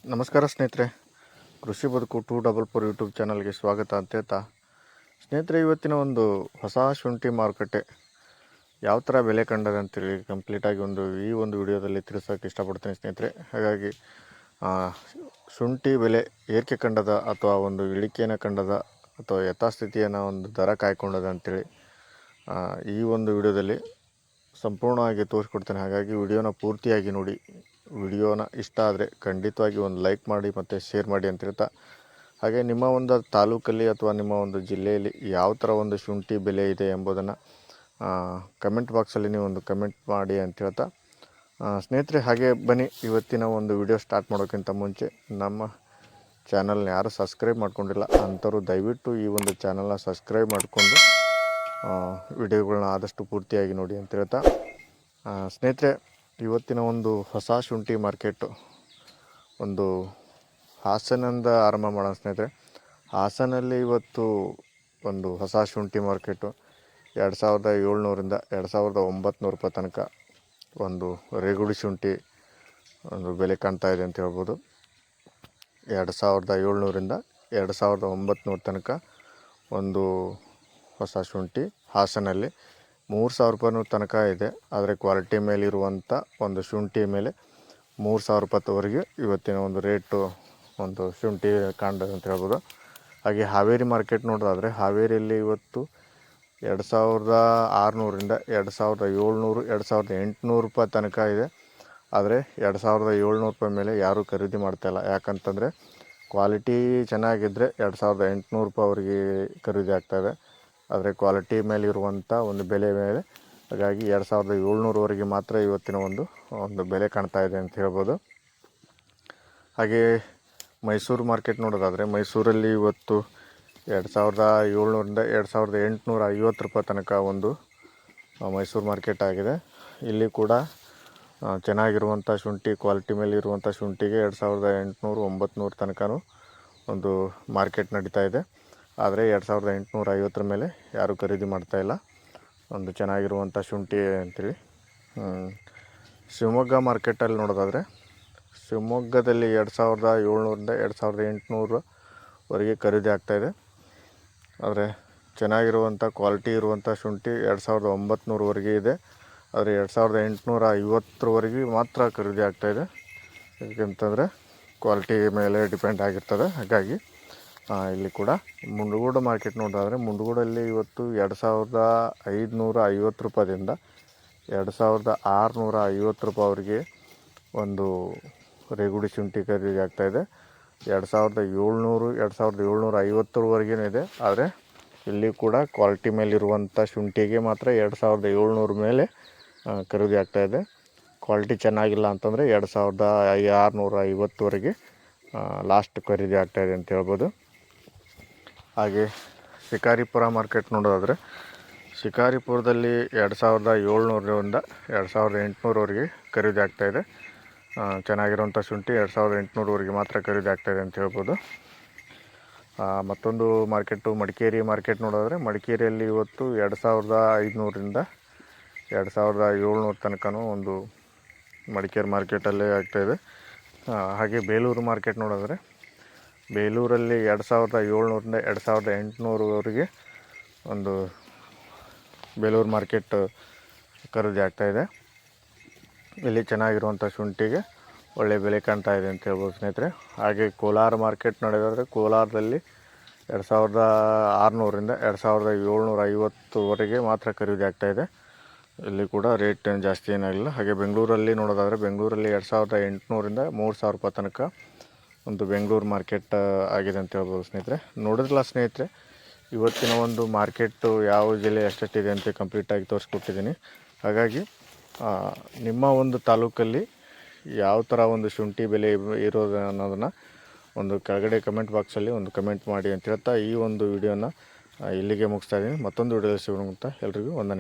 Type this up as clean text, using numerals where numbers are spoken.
ನಮಸ್ಕಾರ ಸ್ನೇಹಿತರೆ, ಕೃಷಿ ಬದುಕು 244 ಯೂಟ್ಯೂಬ್ ಚಾನಲ್ಗೆ ಸ್ವಾಗತ ಅಂತ ಹೇಳ್ತಾ ಸ್ನೇಹಿತರೆ, ಇವತ್ತಿನ ಒಂದು ಹೊಸ ಶುಂಠಿ ಮಾರುಕಟ್ಟೆ ಯಾವ ಥರ ಬೆಲೆ ಕಂಡದ ಅಂತೇಳಿ ಕಂಪ್ಲೀಟಾಗಿ ಈ ಒಂದು ವಿಡಿಯೋದಲ್ಲಿ ತಿಳಿಸೋಕೆ ಇಷ್ಟಪಡ್ತೀನಿ ಸ್ನೇಹಿತರೆ. ಹಾಗಾಗಿ ಶುಂಠಿ ಬೆಲೆ ಏರಿಕೆ ಕಂಡದ ಅಥವಾ ಒಂದು ಇಳಿಕೆಯನ್ನು ಕಂಡದ ಅಥವಾ ಯಥಾಸ್ಥಿತಿಯನ್ನು ಒಂದು ದರ ಕಾಯ್ಕೊಂಡದ ಅಂತೇಳಿ ಈ ಒಂದು ವಿಡಿಯೋದಲ್ಲಿ ಸಂಪೂರ್ಣವಾಗಿ ತೋರಿಸ್ಕೊಡ್ತೇನೆ. ಹಾಗಾಗಿ ವಿಡಿಯೋನ ಪೂರ್ತಿಯಾಗಿ ನೋಡಿ. ವಿಡಿಯೋನ ಇಷ್ಟ ಆದರೆ ಖಂಡಿತವಾಗಿ ಒಂದು ಲೈಕ್ ಮಾಡಿ ಮತ್ತು ಶೇರ್ ಮಾಡಿ ಅಂತ ಹೇಳ್ತಾ, ಹಾಗೆ ನಿಮ್ಮ ಒಂದು ತಾಲೂಕಲ್ಲಿ ಅಥವಾ ನಿಮ್ಮ ಒಂದು ಜಿಲ್ಲೆಯಲ್ಲಿ ಯಾವ ಥರ ಒಂದು ಶುಂಠಿ ಬೆಲೆ ಇದೆ ಎಂಬುದನ್ನು ಕಮೆಂಟ್ ಬಾಕ್ಸಲ್ಲಿ ನೀವು ಒಂದು ಕಮೆಂಟ್ ಮಾಡಿ ಅಂತ ಹೇಳ್ತಾ ಸ್ನೇಹಿತರೆ, ಹಾಗೆ ಬನ್ನಿ ಇವತ್ತಿನ ಒಂದು ವಿಡಿಯೋ ಸ್ಟಾರ್ಟ್ ಮಾಡೋಕ್ಕಿಂತ ಮುಂಚೆ ನಮ್ಮ ಚಾನಲ್ನ ಯಾರು ಸಬ್ಸ್ಕ್ರೈಬ್ ಮಾಡ್ಕೊಂಡಿಲ್ಲ ಅಂಥವ್ರು ದಯವಿಟ್ಟು ಈ ಒಂದು ಚಾನಲ್ನ ಸಬ್ಸ್ಕ್ರೈಬ್ ಮಾಡಿಕೊಂಡು ವಿಡಿಯೋಗಳನ್ನ ಆದಷ್ಟು ಪೂರ್ತಿಯಾಗಿ ನೋಡಿ ಅಂತ ಹೇಳ್ತಾ ಸ್ನೇಹಿತರೆ, ಇವತ್ತಿನ ಒಂದು ಹೊಸ ಶುಂಠಿ ಮಾರ್ಕೆಟು ಒಂದು ಹಾಸನಿಂದ ಆರಂಭ ಮಾಡೋಣ ಸ್ನೇಹಿತರೆ. ಹಾಸನಲ್ಲಿ ಇವತ್ತು ಒಂದು ಹೊಸ ಶುಂಠಿ ಮಾರ್ಕೆಟು 2700ರಿಂದ 2900 ರೂಪಾಯಿ ತನಕ ಒಂದು ರೇಗುಡಿ ಶುಂಠಿ ಒಂದು ಬೆಲೆ ಕಾಣ್ತಾ ಇದೆ ಅಂತ ಹೇಳ್ಬೋದು. 2700ರಿಂದ 2900 ತನಕ ಒಂದು ಹೊಸ ಶುಂಠಿ ಹಾಸನಲ್ಲಿ 3000 ರೂಪಾಯಿನೂ ತನಕ ಇದೆ. ಆದರೆ ಕ್ವಾಲಿಟಿ ಮೇಲಿರುವಂಥ ಒಂದು ಶುಂಠಿ ಮೇಲೆ 3000 ರೂಪಾಯಿವರೆಗೆ ಇವತ್ತಿನ ಒಂದು ರೇಟು ಒಂದು ಶುಂಠಿ ಕಾಣ್ತದೆ ಅಂತ ಹೇಳ್ಬೋದು. ಹಾಗೆ ಹಾವೇರಿ ಮಾರ್ಕೆಟ್ ನೋಡೋದಾದರೆ ಹಾವೇರಿಯಲ್ಲಿ ಇವತ್ತು 2600ರಿಂದ 2700 2800 ರೂಪಾಯಿ ತನಕ ಇದೆ. ಆದರೆ 2700 ರೂಪಾಯಿ ಮೇಲೆ ಯಾರೂ ಖರೀದಿ ಮಾಡ್ತಾಯಿಲ್ಲ. ಯಾಕಂತಂದರೆ ಕ್ವಾಲಿಟಿ ಚೆನ್ನಾಗಿದ್ದರೆ 2800 ರೂಪಾಯಿವರೆಗೆ ಖರೀದಿ ಆಗ್ತಾಯಿದೆ. ಆದರೆ ಕ್ವಾಲಿಟಿ ಮೇಲಿರುವಂಥ ಒಂದು ಬೆಲೆ ಮೇಲೆ ಹಾಗಾಗಿ 2700ವರೆಗೆ ಮಾತ್ರ ಇವತ್ತಿನ ಒಂದು ಬೆಲೆ ಕಾಣ್ತಾ ಇದೆ ಅಂತ ಹೇಳ್ಬೋದು. ಹಾಗೆ ಮೈಸೂರು ಮಾರ್ಕೆಟ್ ನೋಡೋದಾದರೆ ಮೈಸೂರಲ್ಲಿ ಇವತ್ತು 2700ರಿಂದ 2850 ರೂಪಾಯಿ ತನಕ ಒಂದು ಮೈಸೂರು ಮಾರ್ಕೆಟ್ ಆಗಿದೆ. ಇಲ್ಲಿ ಕೂಡ ಚೆನ್ನಾಗಿರುವಂಥ ಶುಂಠಿ ಕ್ವಾಲಿಟಿ ಮೇಲೆ ಇರುವಂಥ ಶುಂಠಿಗೆ 2800 900 ತನಕನೂ ಒಂದು ಮಾರ್ಕೆಟ್ ನಡೀತಾ ಇದೆ. ಆದರೆ 2850 ಮೇಲೆ ಯಾರೂ ಖರೀದಿ ಮಾಡ್ತಾಯಿಲ್ಲ ಒಂದು ಚೆನ್ನಾಗಿರುವಂಥ ಶುಂಠಿ ಅಂತೇಳಿ. ಶಿವಮೊಗ್ಗ ಮಾರ್ಕೆಟಲ್ಲಿ ನೋಡೋದಾದರೆ ಶಿವಮೊಗ್ಗದಲ್ಲಿ 2700ರಿಂದ 2800ವರೆಗೆ ಖರೀದಿ ಆಗ್ತಾಯಿದೆ. ಆದರೆ ಚೆನ್ನಾಗಿರುವಂಥ ಕ್ವಾಲಿಟಿ ಇರುವಂಥ ಶುಂಠಿ 2900ವರೆಗೆ ಇದೆ. ಆದರೆ 2850ವರೆಗೆ ಮಾತ್ರ ಖರೀದಿ ಆಗ್ತಾಯಿದೆ. ಯಾಕೆಂತಂದರೆ ಕ್ವಾಲಿಟಿ ಮೇಲೆ ಡಿಪೆಂಡ್ ಆಗಿರ್ತದೆ. ಹಾಗಾಗಿ ಇಲ್ಲಿ ಕೂಡ ಮುಂಡಗೋಡು ಮಾರ್ಕೆಟ್ ನೋಡೋದಾದರೆ ಮುಂಡಗೋಡಲ್ಲಿ ಇವತ್ತು 2550 ರೂಪಾಯಿಂದ 2650 ರೂಪಾಯಿವರೆಗೆ ಒಂದು ರೇಗುಡಿ ಶುಂಠಿ ಖರೀದಿ ಆಗ್ತಾಯಿದೆ. 2700 2750ವರೆಗೂ ಇದೆ. ಆದರೆ ಇಲ್ಲಿ ಕೂಡ ಕ್ವಾಲಿಟಿ ಮೇಲಿರುವಂಥ ಶುಂಠಿಗೆ ಮಾತ್ರ 2700 ಮೇಲೆ ಖರೀದಿ ಆಗ್ತಾಯಿದೆ. ಕ್ವಾಲಿಟಿ ಚೆನ್ನಾಗಿಲ್ಲ ಅಂತಂದರೆ 2650ವರೆಗೆ ಲಾಸ್ಟ್ ಖರೀದಿ ಆಗ್ತಾಯಿದೆ ಅಂತ ಹೇಳ್ಬೋದು. ಹಾಗೆ ಶಿಕಾರಿಪುರ ಮಾರ್ಕೆಟ್ ನೋಡೋದಾದರೆ ಶಿಕಾರಿಪುರದಲ್ಲಿ 2700ರಿಂದ 2800ವರೆಗೆ ಖರೀದಿ ಆಗ್ತಾಯಿದೆ. ಚೆನ್ನಾಗಿರುವಂಥ ಶುಂಠಿ 2800ವರೆಗೆ ಮಾತ್ರ ಖರೀದಿ ಆಗ್ತಾಯಿದೆ ಅಂತ ಹೇಳ್ಬೋದು. ಮತ್ತೊಂದು ಮಾರ್ಕೆಟು ಮಡಿಕೇರಿ ಮಾರ್ಕೆಟ್ ನೋಡೋದಾದರೆ ಮಡಿಕೇರಿಯಲ್ಲಿ ಇವತ್ತು 2500ರಿಂದ 2700 ತನಕನೂ ಒಂದು ಮಡಿಕೇರಿ ಮಾರ್ಕೆಟಲ್ಲೇ ಆಗ್ತಾಯಿದೆ. ಹಾಗೆ ಬೇಲೂರು ಮಾರ್ಕೆಟ್ ನೋಡೋದಾದರೆ ಬೇಲೂರಲ್ಲಿ 2700ರಿಂದ 2800ವರೆಗೆ ಒಂದು ಬೇಲೂರು ಮಾರ್ಕೆಟ್ ಖರೀದಿ ಆಗ್ತಾಯಿದೆ. ಇಲ್ಲಿ ಚೆನ್ನಾಗಿರುವಂಥ ಶುಂಠಿಗೆ ಒಳ್ಳೆಯ ಬೆಲೆ ಕಾಣ್ತಾ ಇದೆ ಅಂತ ಹೇಳ್ಬೋದು ಸ್ನೇಹಿತರೆ. ಹಾಗೆ ಕೋಲಾರ ಮಾರ್ಕೆಟ್ ನಡೆಯೋದಾದರೆ ಕೋಲಾರದಲ್ಲಿ 2600ರಿಂದ 2750ವರೆಗೆ ಮಾತ್ರ ಖರೀದಿ ಆಗ್ತಾಯಿದೆ. ಇಲ್ಲಿ ಕೂಡ ರೇಟ್ ಏನು ಜಾಸ್ತಿ ಏನಾಗಿಲ್ಲ. ಹಾಗೆ ಬೆಂಗಳೂರಲ್ಲಿ ನೋಡೋದಾದರೆ ಬೆಂಗಳೂರಲ್ಲಿ 2800ರಿಂದ 3000 ರೂಪಾಯಿ ತನಕ ಒಂದು ಬೆಂಗಳೂರು ಮಾರ್ಕೆಟ್ ಆಗಿದೆ ಅಂತ ಹೇಳ್ಬೋದು ಸ್ನೇಹಿತರೆ. ನೋಡಿದ್ರಲ್ಲ ಸ್ನೇಹಿತರೆ, ಇವತ್ತಿನ ಒಂದು ಮಾರ್ಕೆಟು ಯಾವ ಜಿಲ್ಲೆ ಎಷ್ಟೆಷ್ಟಿದೆ ಅಂತ ಕಂಪ್ಲೀಟಾಗಿ ತೋರಿಸ್ಕೊಟ್ಟಿದ್ದೀನಿ. ಹಾಗಾಗಿ ನಿಮ್ಮ ಒಂದು ತಾಲೂಕಲ್ಲಿ ಯಾವ ಥರ ಒಂದು ಶುಂಠಿ ಬೆಲೆ ಇರೋದು ಅನ್ನೋದನ್ನು ಒಂದು ಕೆಳಗಡೆ ಕಮೆಂಟ್ ಬಾಕ್ಸಲ್ಲಿ ಒಂದು ಕಮೆಂಟ್ ಮಾಡಿ ಅಂತ ಹೇಳ್ತಾ ಈ ಒಂದು ವಿಡಿಯೋನ ಇಲ್ಲಿಗೆ ಮುಗಿಸ್ತಾ ಇದ್ದೀನಿ. ಮತ್ತೊಂದು ವಿಡಿಯೋದಲ್ಲಿ ಸಿಗೋಣ ಅಂತ ಎಲ್ರಿಗೂ ವಂದನೆ.